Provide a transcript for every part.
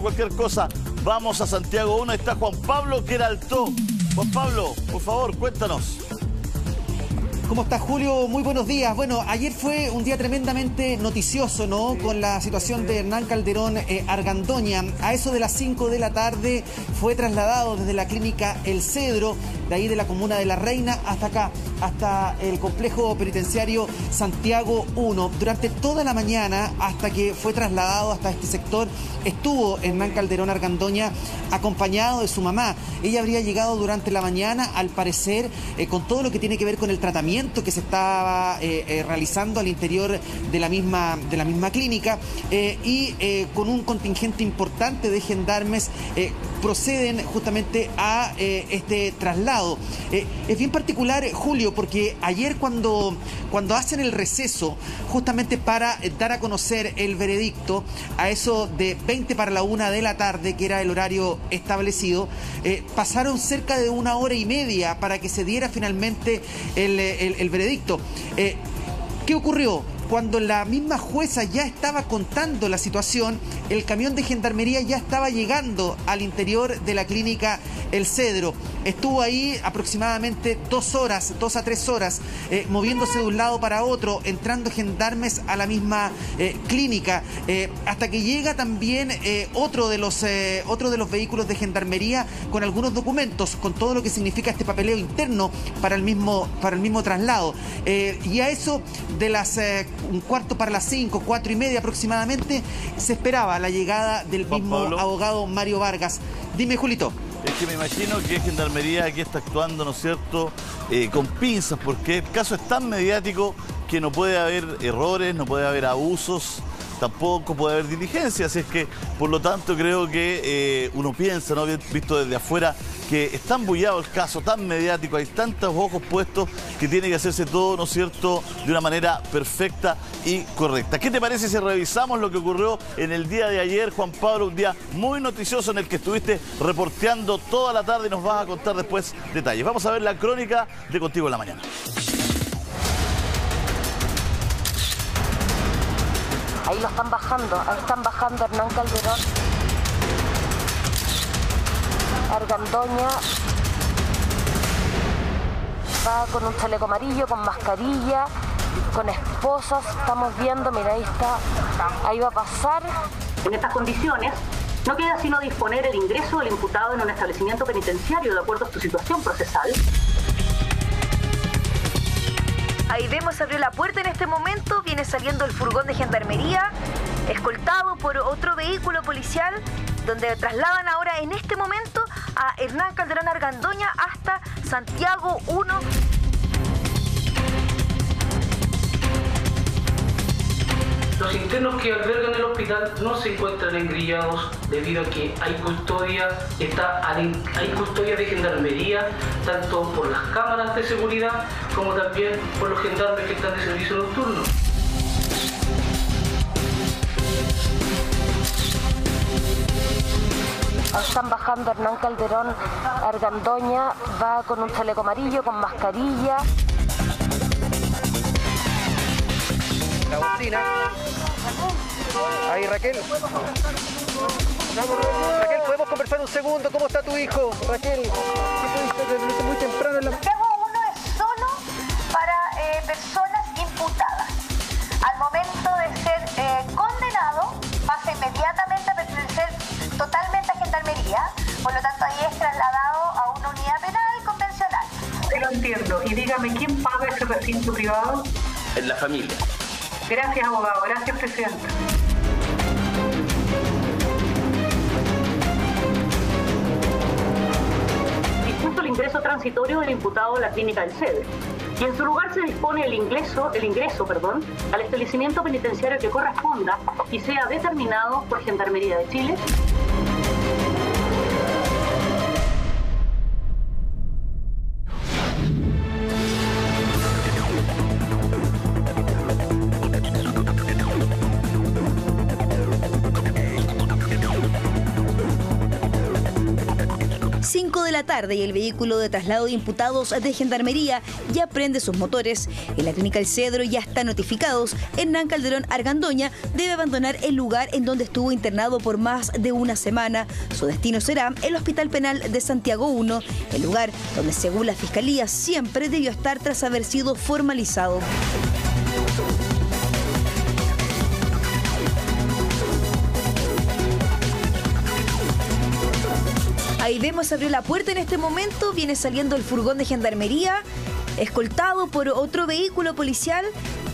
cualquier cosa, vamos a Santiago 1. Está Juan Pablo Queraltó. Juan Pablo, por favor, cuéntanos. ¿Cómo estás, Julio? Muy buenos días. Bueno, ayer fue un día tremendamente noticioso, ¿no? Con la situación de Hernán Calderón Argandoña. A eso de las 5 de la tarde fue trasladado desde la clínica El Cedro, de ahí de la comuna de La Reina, hasta acá, hasta el complejo penitenciario Santiago 1. Durante toda la mañana, hasta que fue trasladado hasta este sector, estuvo Hernán Calderón Argandoña acompañado de su mamá. Ella habría llegado durante la mañana, al parecer, con todo lo que tiene que ver con el tratamiento que se estaba realizando al interior de la misma clínica y con un contingente importante de gendarmes proceden justamente a este traslado. Es bien particular, Julio, porque ayer cuando hacen el receso justamente para dar a conocer el veredicto a eso de 20 para la 1 de la tarde, que era el horario establecido, pasaron cerca de 1 hora y media para que se diera finalmente el veredicto. ¿Qué ocurrió? Cuando la misma jueza ya estaba contando la situación, el camión de gendarmería ya estaba llegando al interior de la clínica El Cedro. Estuvo ahí aproximadamente 2 horas, 2 a 3 horas, moviéndose de un lado para otro, entrando gendarmes a la misma clínica, hasta que llega también otro de los vehículos de gendarmería con algunos documentos, con todo lo que significa este papeleo interno para el mismo traslado. Y a eso de las 4:45, 4:30 aproximadamente, se esperaba la llegada del mismo abogado Mario Vargas. Dime, Julito. Es que me imagino que Gendarmería aquí está actuando, ¿no es cierto?, con pinzas, porque el caso es tan mediático que no puede haber errores, no puede haber abusos, tampoco puede haber diligencia. Así es que, por lo tanto, creo que uno piensa, ¿no?, visto desde afuera, que es tan bullado el caso, tan mediático, hay tantos ojos puestos que tiene que hacerse todo, ¿no es cierto?, de una manera perfecta y correcta. ¿Qué te parece si revisamos lo que ocurrió en el día de ayer, Juan Pablo? Un día muy noticioso en el que estuviste reporteando toda la tarde y nos vas a contar después detalles. Vamos a ver la crónica de Contigo en la Mañana. Ahí lo están bajando, ahí están bajando Hernán Calderón Argandoña. Va con un chaleco amarillo, con mascarilla, con esposas. Estamos viendo, mira, ahí está. Ahí va a pasar. En estas condiciones, no queda sino disponer el ingreso del imputado en un establecimiento penitenciario de acuerdo a su situación procesal. Ahí vemos, abrió la puerta en este momento, viene saliendo el furgón de gendarmería, escoltado por otro vehículo policial, donde trasladan ahora en este momento a Hernán Calderón Argandoña hasta Santiago 1. Los internos que albergan el hospital no se encuentran engrillados debido a que hay custodia de gendarmería, tanto por las cámaras de seguridad como también por los gendarmes que están de servicio nocturno. Están bajando Hernán Calderón Argandoña, va con un chaleco amarillo, con mascarilla. La bocina. Ahí, Raquel. Raquel, ¿podemos conversar un segundo? ¿Cómo está tu hijo? Raquel, muy temprano en la... Santiago 1 es solo para personas imputadas. Al momento de ser condenado, pasa inmediatamente a pertenecer totalmente a Gendarmería. Por lo tanto, ahí es trasladado a una unidad penal convencional. Sí, lo entiendo. Y dígame, ¿quién paga ese recinto privado? En la familia. Gracias, abogado. Gracias, presidenta. Dispuso el ingreso transitorio del imputado a la clínica del Cedro. Y en su lugar se dispone el ingreso, al establecimiento penitenciario que corresponda y sea determinado por Gendarmería de Chile. de la tarde y el vehículo de traslado de imputados de Gendarmería ya prende sus motores. En la clínica El Cedro ya están notificados. Hernán Calderón Argandoña debe abandonar el lugar en donde estuvo internado por más de una semana. Su destino será el Hospital Penal de Santiago I, el lugar donde, según la Fiscalía, siempre debió estar tras haber sido formalizado. Ahí vemos, abrió la puerta en este momento, viene saliendo el furgón de Gendarmería, escoltado por otro vehículo policial,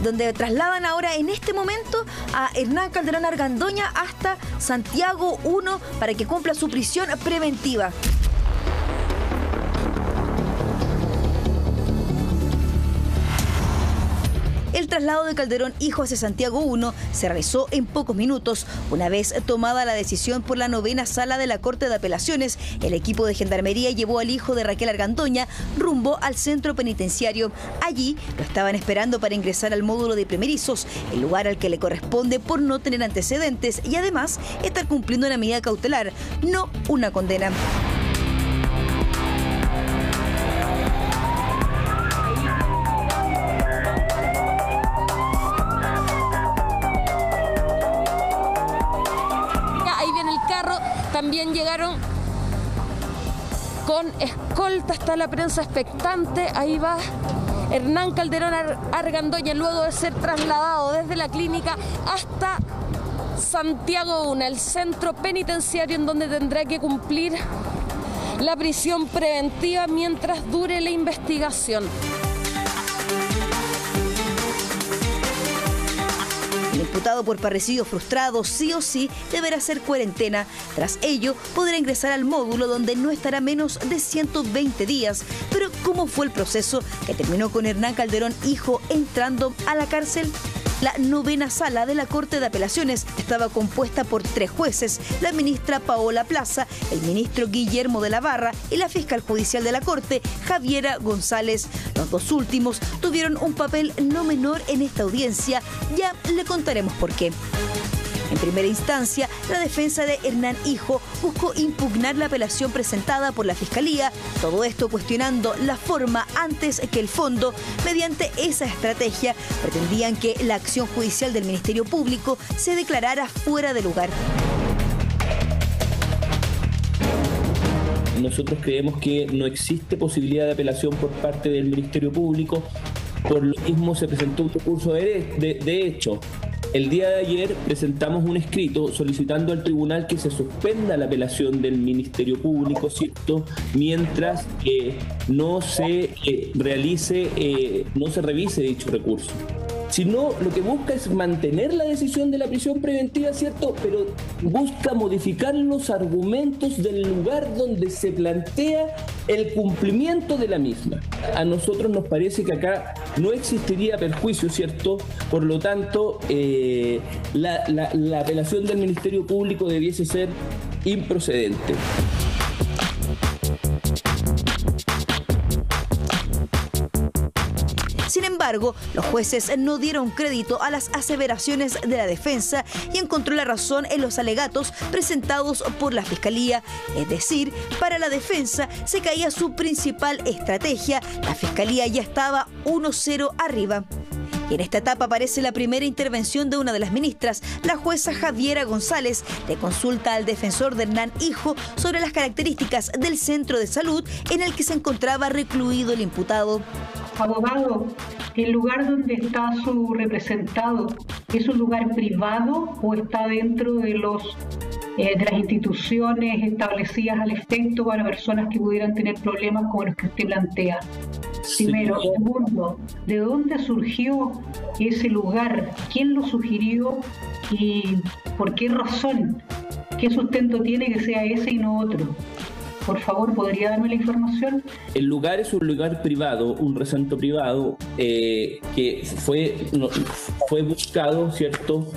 donde trasladan ahora en este momento a Hernán Calderón Argandoña hasta Santiago I para que cumpla su prisión preventiva. El traslado de Calderón hijo hacia Santiago I se realizó en pocos minutos. Una vez tomada la decisión por la 9ª Sala de la Corte de Apelaciones, el equipo de Gendarmería llevó al hijo de Raquel Argandoña rumbo al centro penitenciario. Allí lo estaban esperando para ingresar al módulo de primerizos, el lugar al que le corresponde por no tener antecedentes y además estar cumpliendo una medida cautelar, no una condena. También llegaron con escolta, está la prensa expectante. Ahí va Hernán Calderón Argandoña luego de ser trasladado desde la clínica hasta Santiago I, el centro penitenciario en donde tendrá que cumplir la prisión preventiva mientras dure la investigación. El imputado por parricidio frustrado sí o sí deberá hacer cuarentena. Tras ello, podrá ingresar al módulo donde no estará menos de 120 días. Pero ¿cómo fue el proceso que terminó con Hernán Calderón hijo entrando a la cárcel? La 9ª Sala de la Corte de Apelaciones estaba compuesta por 3 jueces, la ministra Paola Plaza, el ministro Guillermo de la Barra y la fiscal judicial de la Corte, Javiera González. Los dos últimos tuvieron un papel no menor en esta audiencia. Ya le contaremos por qué. En primera instancia, la defensa de Hernán Hijo buscó impugnar la apelación presentada por la Fiscalía, todo esto cuestionando la forma antes que el fondo. Mediante esa estrategia, pretendían que la acción judicial del Ministerio Público se declarara fuera de lugar. Nosotros creemos que no existe posibilidad de apelación por parte del Ministerio Público, por lo mismo se presentó un recurso de hecho. El día de ayer presentamos un escrito solicitando al tribunal que se suspenda la apelación del Ministerio Público, ¿cierto? Mientras no se revise dicho recurso. Sino lo que busca es mantener la decisión de la prisión preventiva, ¿cierto? Pero busca modificar los argumentos del lugar donde se plantea el cumplimiento de la misma. A nosotros nos parece que acá no existiría perjuicio, ¿cierto? Por lo tanto, la apelación del Ministerio Público debiese ser improcedente. Sin embargo, los jueces no dieron crédito a las aseveraciones de la defensa y encontró la razón en los alegatos presentados por la Fiscalía. Es decir, para la defensa se caía su principal estrategia. La Fiscalía ya estaba 1-0 arriba. Y en esta etapa aparece la primera intervención de una de las ministras. La jueza Javiera González le consulta al defensor de Hernán Hijo sobre las características del centro de salud en el que se encontraba recluido el imputado. Abogado, ¿el lugar donde está su representado es un lugar privado o está dentro de las instituciones establecidas al efecto para personas que pudieran tener problemas como los que usted plantea? Primero. Segundo, ¿de dónde surgió ese lugar? ¿Quién lo sugirió y por qué razón? ¿Qué sustento tiene que sea ese y no otro? Por favor, ¿podría darme la información? El lugar es un lugar privado, un recinto privado que fue buscado, ¿cierto?,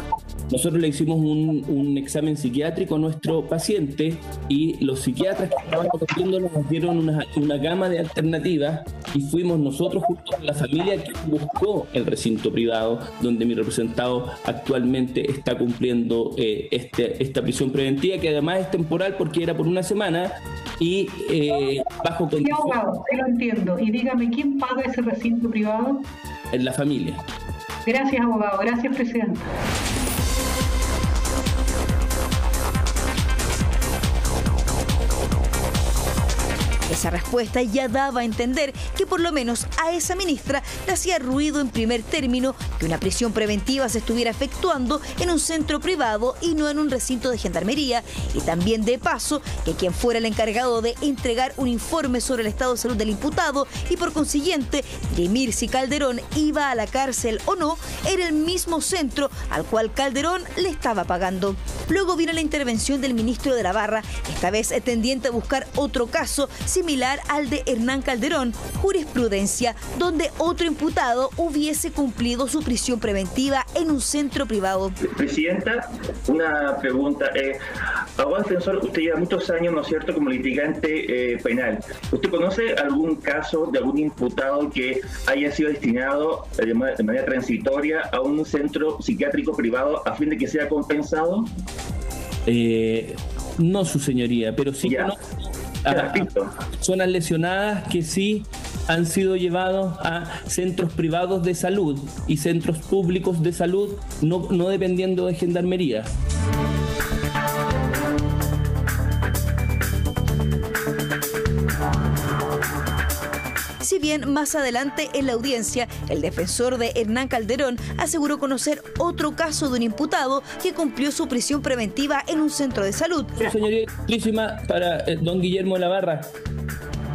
nosotros le hicimos un examen psiquiátrico a nuestro paciente y los psiquiatras que estaban atendiéndolo nos dieron una gama de alternativas y fuimos nosotros junto con la familia que buscó el recinto privado donde mi representado actualmente está cumpliendo esta prisión preventiva, que además es temporal porque era por una semana y bajo condiciones. Sí, abogado, sí lo entiendo. Y dígame, ¿quién paga ese recinto privado? En la familia. Gracias, abogado. Gracias, presidente. Esa respuesta ya daba a entender que por lo menos a esa ministra le hacía ruido en primer término que una prisión preventiva se estuviera efectuando en un centro privado y no en un recinto de gendarmería, y también de paso que quien fuera el encargado de entregar un informe sobre el estado de salud del imputado y por consiguiente dirimir si Calderón iba a la cárcel o no era el mismo centro al cual Calderón le estaba pagando. Luego vino la intervención del ministro de la Barra, esta vez tendiente a buscar otro caso similar al de Hernán Calderón, jurisprudencia donde otro imputado hubiese cumplido su prisión preventiva en un centro privado. Presidenta, una pregunta. Abogado defensor, usted lleva muchos años, ¿no es cierto?, como litigante penal. ¿Usted conoce algún caso de algún imputado que haya sido destinado de manera transitoria a un centro psiquiátrico privado a fin de que sea compensado? No, su señoría, pero sí conozco personas lesionadas que sí han sido llevados a centros privados de salud y centros públicos de salud, no dependiendo de gendarmería. Si bien más adelante en la audiencia, el defensor de Hernán Calderón aseguró conocer otro caso de un imputado que cumplió su prisión preventiva en un centro de salud. Señoría, para don Guillermo de la Barra,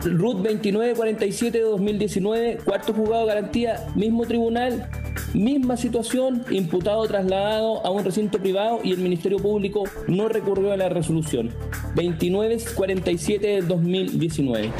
RUT 2947 de 2019, cuarto juzgado de garantía, mismo tribunal, misma situación, imputado trasladado a un recinto privado y el Ministerio Público no recurrió a la resolución. 2947 de 2019.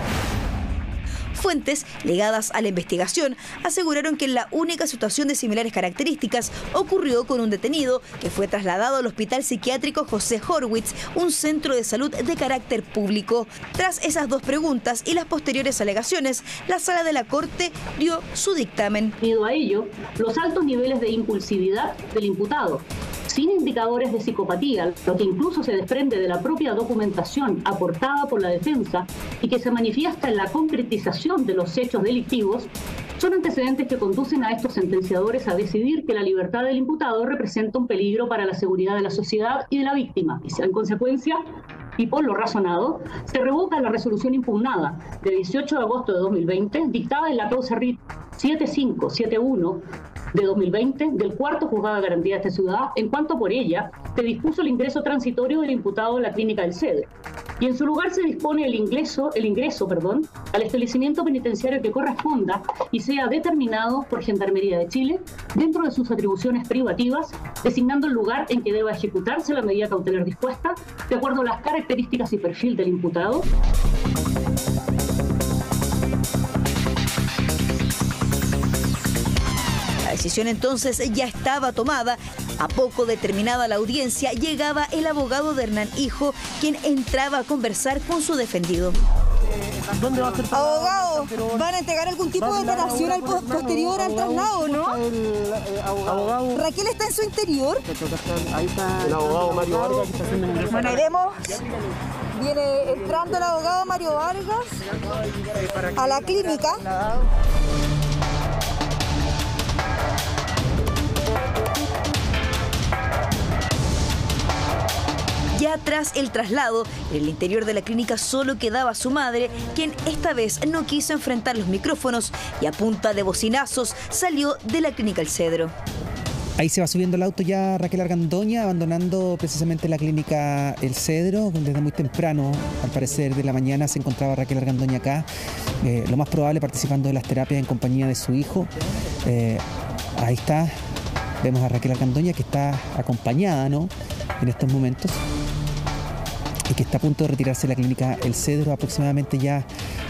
Fuentes ligadas a la investigación aseguraron que la única situación de similares características ocurrió con un detenido que fue trasladado al Hospital Psiquiátrico José Horwitz, un centro de salud de carácter público. Tras esas dos preguntas y las posteriores alegaciones, la Sala de la Corte dio su dictamen. Debido a ello, los altos niveles de impulsividad del imputado, sin indicadores de psicopatía, lo que incluso se desprende de la propia documentación aportada por la defensa y que se manifiesta en la concretización de los hechos delictivos, son antecedentes que conducen a estos sentenciadores a decidir que la libertad del imputado representa un peligro para la seguridad de la sociedad y de la víctima. Y en consecuencia, y por lo razonado, se revoca la resolución impugnada de 18 de agosto de 2020, dictada en la causa RIT 7571 de 2020 del cuarto juzgado de garantía de esta ciudad, en cuanto por ella se dispuso el ingreso transitorio del imputado en la clínica del Cedro. Y en su lugar se dispone el ingreso al establecimiento penitenciario que corresponda y sea determinado por Gendarmería de Chile dentro de sus atribuciones privativas, designando el lugar en que deba ejecutarse la medida cautelar dispuesta, de acuerdo a las características y perfil del imputado. La decisión entonces ya estaba tomada. A poco de terminada la audiencia, llegaba el abogado de Hernán Hijo, quien entraba a conversar con su defendido. ¿Dónde va a ser? Abogado, ¿van a entregar algún tipo de declaración al posterior al traslado, no? Abogado. ¿Raquel está en su interior? Ahí está el abogado Mario Vargas que está haciendo el ingreso. Bueno, ahí vemos. Viene entrando el abogado Mario Vargas a la clínica. Ya tras el traslado, en el interior de la clínica solo quedaba su madre, quien esta vez no quiso enfrentar los micrófonos y a punta de bocinazos salió de la clínica El Cedro. Ahí se va subiendo el auto ya Raquel Argandoña, abandonando precisamente la clínica El Cedro. Desde muy temprano, al parecer de la mañana, se encontraba Raquel Argandoña acá, lo más probable participando de las terapias en compañía de su hijo. Ahí está, vemos a Raquel Argandoña que está acompañada, ¿no?, en estos momentos, y que está a punto de retirarse de la clínica El Cedro, aproximadamente ya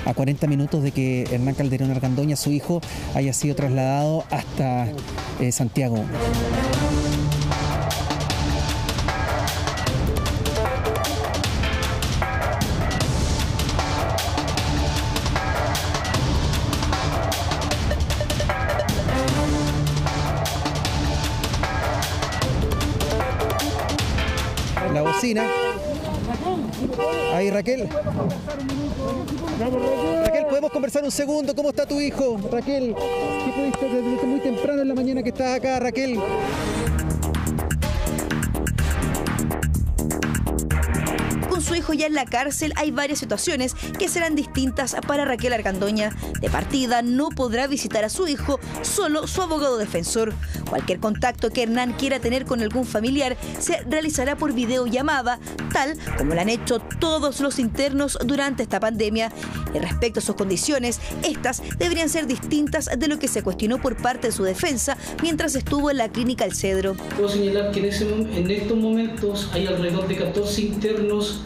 a 40 minutos de que Hernán Calderón Argandoña, su hijo, haya sido trasladado hasta Santiago. Ahí, Raquel. Raquel, ¿podemos conversar un segundo? ¿Cómo está tu hijo? Raquel, ¿qué pudiste desde muy temprano en la mañana que estás acá, Raquel? Con su hijo ya en la cárcel hay varias situaciones que serán distintas para Raquel Argandoña. De partida, no podrá visitar a su hijo, solo su abogado defensor. Cualquier contacto que Hernán quiera tener con algún familiar se realizará por videollamada, tal como lo han hecho todos los internos durante esta pandemia. Y respecto a sus condiciones, estas deberían ser distintas de lo que se cuestionó por parte de su defensa mientras estuvo en la clínica El Cedro. Puedo señalar que en estos momentos hay alrededor de 14 internos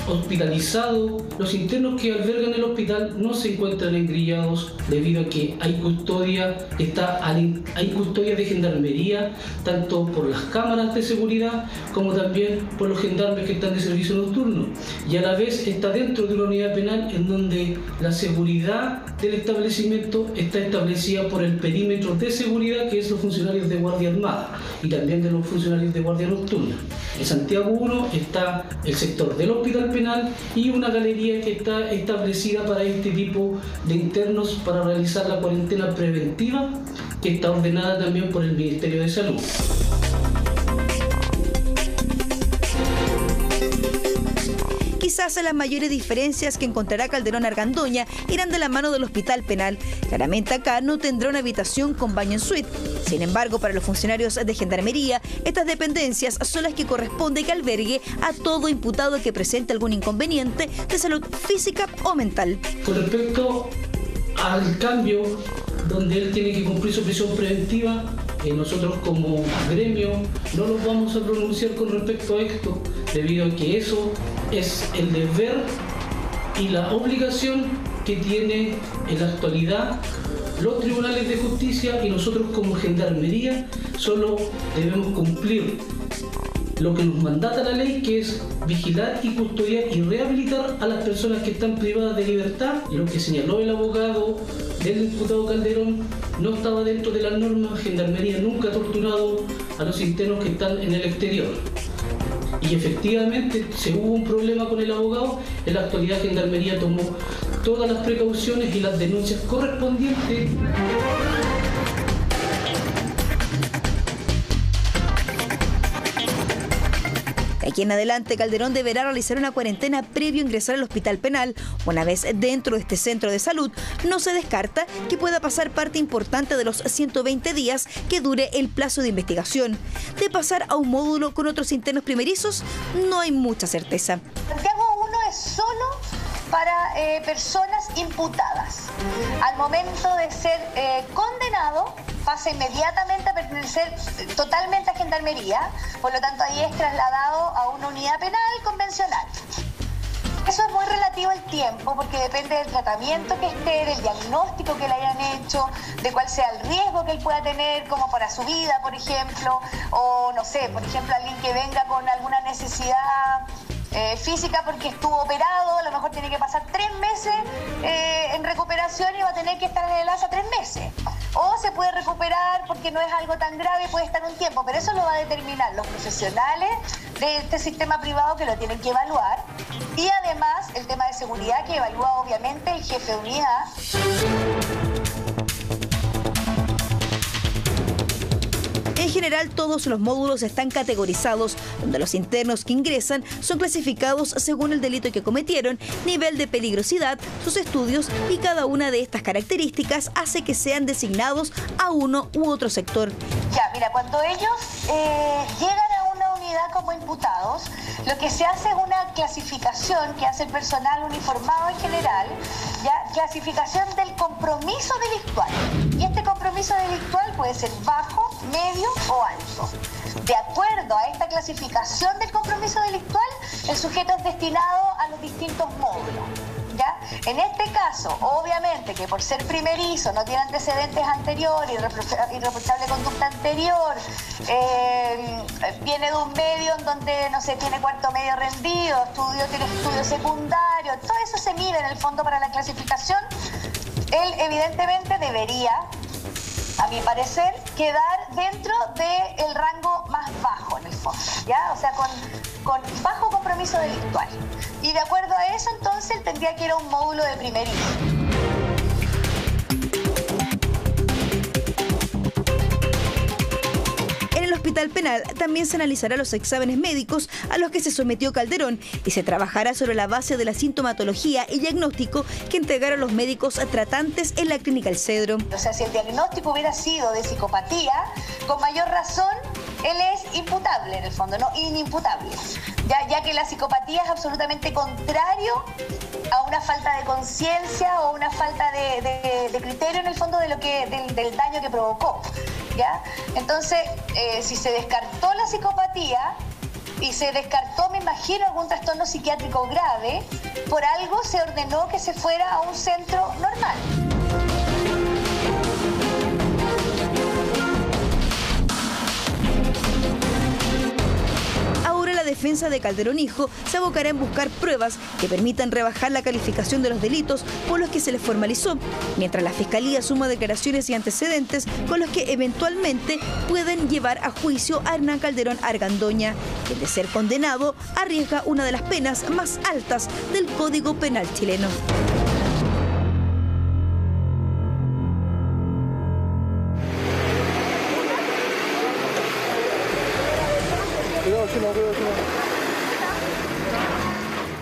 hospitalizados. Los internos que albergan el hospital no se encuentran engrillados debido a que hay custodia de gendarmería, tanto por las cámaras de seguridad como también por los gendarmes que están de servicio nocturno. Y a la vez está dentro de una unidad penal en donde la seguridad del establecimiento está establecida por el perímetro de seguridad, que es los funcionarios de Guardia Armada y también de los funcionarios de Guardia Nocturna. En Santiago 1 está el sector del hospital penal y una galería que está establecida para este tipo de internos para realizar la cuarentena preventiva, que está ordenada también por el Ministerio de Salud. Quizás las mayores diferencias que encontrará Calderón Argandoña irán de la mano del hospital penal. Claramente acá no tendrá una habitación con baño en suite. Sin embargo, para los funcionarios de Gendarmería, estas dependencias son las que corresponde que albergue a todo imputado que presente algún inconveniente de salud física o mental. Con respecto al cambio donde él tiene que cumplir su prisión preventiva, nosotros como gremio no nos vamos a pronunciar con respecto a esto, debido a que eso es el deber y la obligación que tiene en la actualidad los tribunales de justicia, y nosotros como Gendarmería solo debemos cumplir lo que nos mandata la ley, que es vigilar y custodiar y rehabilitar a las personas que están privadas de libertad. Lo que señaló el abogado del diputado Calderón no estaba dentro de las normas. Gendarmería nunca ha torturado a los internos que están en el exterior. Y efectivamente se hubo un problema con el abogado. En la actualidad Gendarmería tomó todas las precauciones y las denuncias correspondientes. De aquí en adelante, Calderón deberá realizar una cuarentena previo a ingresar al hospital penal. Una vez dentro de este centro de salud, no se descarta que pueda pasar parte importante de los 120 días que dure el plazo de investigación. De pasar a un módulo con otros internos primerizos, no hay mucha certeza. Santiago 1 es solo para personas imputadas. Al momento de ser condenado, pasa inmediatamente a pertenecer totalmente a Gendarmería, por lo tanto ahí es trasladado a una unidad penal convencional. Eso es muy relativo al tiempo, porque depende del tratamiento que esté, del diagnóstico que le hayan hecho, de cuál sea el riesgo que él pueda tener, como para su vida, por ejemplo, o no sé, por ejemplo, alguien que venga con alguna necesidad física porque estuvo operado, a lo mejor tiene que pasar 3 meses en recuperación y va a tener que estar en el ASA 3 meses. O se puede recuperar porque no es algo tan grave, puede estar un tiempo, pero eso lo va a determinar los profesionales de este sistema privado, que lo tienen que evaluar, y además el tema de seguridad que evalúa obviamente el jefe de unidad. En general, todos los módulos están categorizados, donde los internos que ingresan son clasificados según el delito que cometieron, nivel de peligrosidad, sus estudios, y cada una de estas características hace que sean designados a uno u otro sector. Ya, mira, cuando ellos llegan a una unidad como imputados, lo que se hace es una clasificación que hace el personal uniformado en general, ya, clasificación del compromiso delictual. Y este compromiso delictual puede ser bajo, medio o alto. De acuerdo a esta clasificación del compromiso delictual, el sujeto es destinado a los distintos módulos. ¿Ya? En este caso, obviamente que por ser primerizo, no tiene antecedentes anteriores, irreprochable conducta anterior, viene de un medio en donde, no sé, tiene cuarto medio rendido, tiene estudio secundario, todo eso se mide en el fondo para la clasificación. Él evidentemente debería, a mi parecer, quedar dentro del rango más bajo, en el fondo, ¿ya? O sea, con bajo compromiso delictual. Y de acuerdo a eso, entonces, él tendría que ir a un módulo de primer hijo. Hospital Penal también se analizará los exámenes médicos a los que se sometió Calderón y se trabajará sobre la base de la sintomatología y diagnóstico que entregaron los médicos tratantes en la Clínica El Cedro. O sea, si el diagnóstico hubiera sido de psicopatía, con mayor razón él es imputable en el fondo, no inimputable, ya que la psicopatía es absolutamente contrario a una falta de conciencia o una falta de criterio en el fondo de del daño que provocó. ¿Ya? Entonces, si se descartó la psicopatía y se descartó, me imagino, algún trastorno psiquiátrico grave, por algo se ordenó que se fuera a un centro normal. La defensa de Calderón hijo se abocará en buscar pruebas que permitan rebajar la calificación de los delitos por los que se les formalizó, mientras la Fiscalía suma declaraciones y antecedentes con los que eventualmente pueden llevar a juicio a Hernán Calderón Argandoña, quien de ser condenado arriesga una de las penas más altas del Código Penal chileno.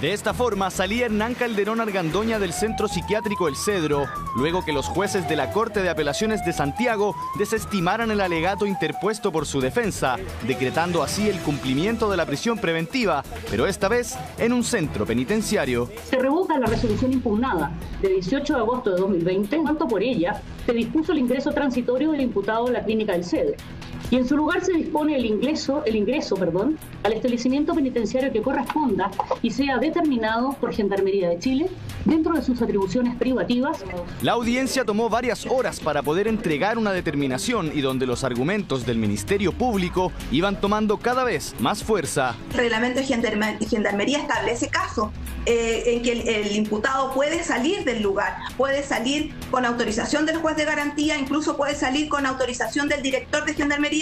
De esta forma salía Hernán Calderón Argandoña del Centro Psiquiátrico El Cedro, luego que los jueces de la Corte de Apelaciones de Santiago desestimaran el alegato interpuesto por su defensa, decretando así el cumplimiento de la prisión preventiva, pero esta vez en un centro penitenciario. Se revoca la resolución impugnada de 18 de agosto de 2020, en cuanto por ella se dispuso el ingreso transitorio del imputado en la Clínica del Cedro. Y en su lugar se dispone el ingreso al establecimiento penitenciario que corresponda y sea determinado por Gendarmería de Chile dentro de sus atribuciones privativas. La audiencia tomó varias horas para poder entregar una determinación y donde los argumentos del Ministerio Público iban tomando cada vez más fuerza. El reglamento de Gendarmería establece casos en que el imputado puede salir del lugar, puede salir con autorización del juez de garantía, incluso puede salir con autorización del director de Gendarmería,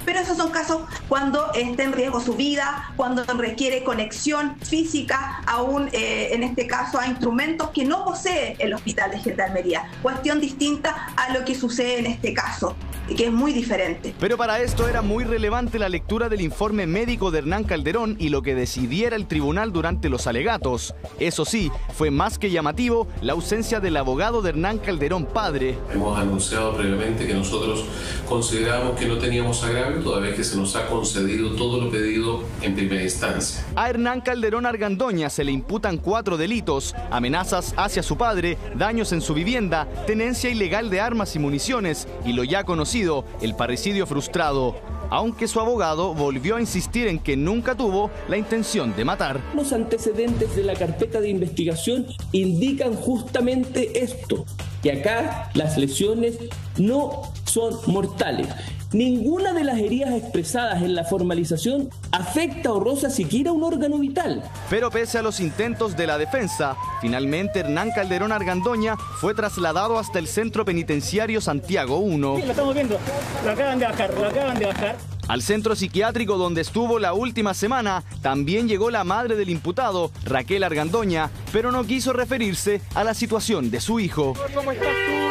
pero esos son casos cuando esté en riesgo su vida, cuando requiere conexión física, aún en este caso a instrumentos que no posee el Hospital de Gendarmería. Cuestión distinta a lo que sucede en este caso, que es muy diferente. Pero para esto era muy relevante la lectura del informe médico de Hernán Calderón y lo que decidiera el tribunal durante los alegatos. Eso sí, fue más que llamativo la ausencia del abogado de Hernán Calderón padre. Hemos anunciado previamente que nosotros consideramos que no teníamos agravio, toda vez que se nos ha concedido todo lo pedido en primera instancia. A Hernán Calderón Argandoña se le imputan 4 delitos: amenazas hacia su padre, daños en su vivienda, tenencia ilegal de armas y municiones y lo ya conocido, el parricidio frustrado. Aunque su abogado volvió a insistir en que nunca tuvo la intención de matar. Los antecedentes de la carpeta de investigación indican justamente esto, que acá las lesiones no son mortales. Ninguna de las heridas expresadas en la formalización afecta o roza siquiera un órgano vital. Pero pese a los intentos de la defensa, finalmente Hernán Calderón Argandoña fue trasladado hasta el Centro Penitenciario Santiago 1. Sí, lo estamos viendo, lo acaban de bajar. Al centro psiquiátrico donde estuvo la última semana también llegó la madre del imputado, Raquel Argandoña, pero no quiso referirse a la situación de su hijo. ¿Cómo estás tú?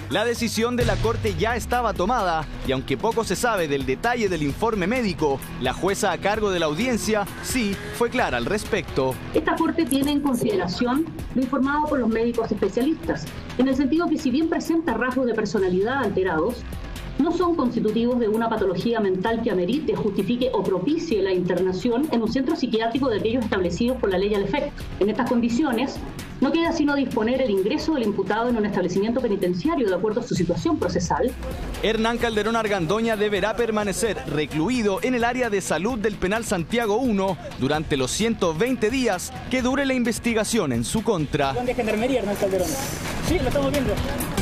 La decisión de la Corte ya estaba tomada y aunque poco se sabe del detalle del informe médico, la jueza a cargo de la audiencia sí fue clara al respecto. Esta Corte tiene en consideración lo informado por los médicos especialistas, en el sentido que si bien presenta rasgos de personalidad alterados, no son constitutivos de una patología mental que amerite, justifique o propicie la internación en un centro psiquiátrico de aquellos establecidos por la ley al efecto. En estas condiciones, no queda sino disponer el ingreso del imputado en un establecimiento penitenciario de acuerdo a su situación procesal. Hernán Calderón Argandoña deberá permanecer recluido en el área de salud del Penal Santiago 1 durante los 120 días que dure la investigación en su contra. ¿Dónde es Gendarmería, Hernán Calderón? Sí, lo estamos viendo.